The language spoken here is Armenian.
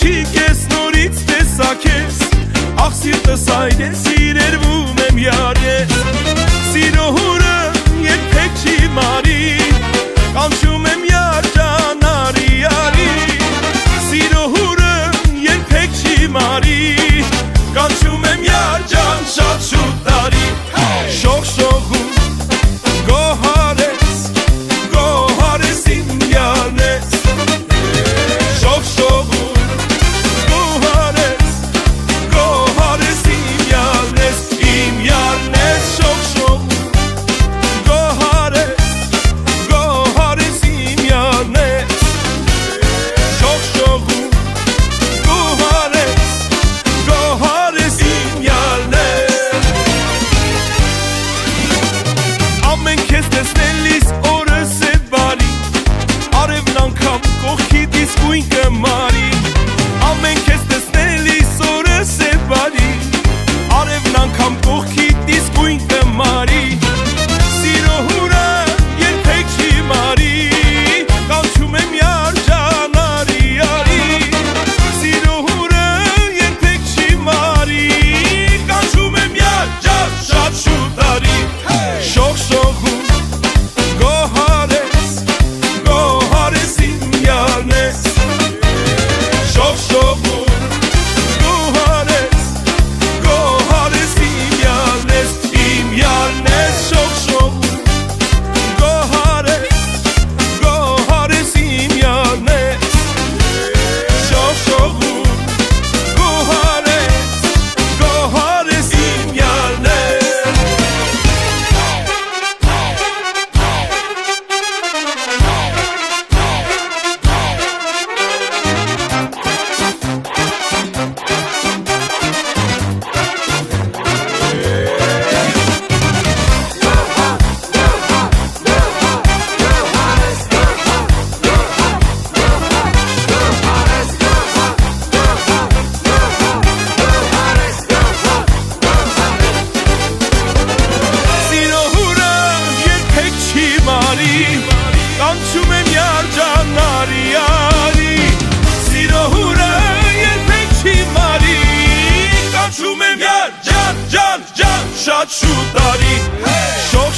չի կես նորից տեսակ ես Աղ սիրտս այն է սիրերվում եմ յարես Սիրո հուրը երբեք չի մարի Կանչում եմ յար ջան արի արի Սիրո հուրը երբեք չի մարի Կանչում եմ յար ջան շատ շուտ տարի Շող շողում գոհարես իմ յարնես Շող շողում գոհարես իմ յարնես Իմ յարնես շող շողում գոհարես իմ յարնես Շող շողում գոհարես իմ յարնես Ամեն քեզ տեսնելիս օրս է բարի Արևն անգամ կողքիդ իսկույն կմարի Ամեն քեզ տեսնելիս օրս է բարի Արևն անգամ կողքիդ իսկույն կմարի Սիրո հուրը երբեք չի մարի Կանչում եմ յար ջան արի արի Սիրո հուրը երբեք չի մարի Կանչում եմ յար ջան շատ շուտ արի Շող շողում գոհարես իմ յարնես Շող շողում գոհարես իմ յարնես Իմ յարնես շող շողում գոհարես իմ յարնես Շող շողում գոհարես իմ յարնես Սիրո հուրը երբեք չի մարի Կանչում եմ յար ջան արի արի Սիրո հուրը երբեք չի մարի Կանչում եմ յար ջան շատ շուտ արի Շող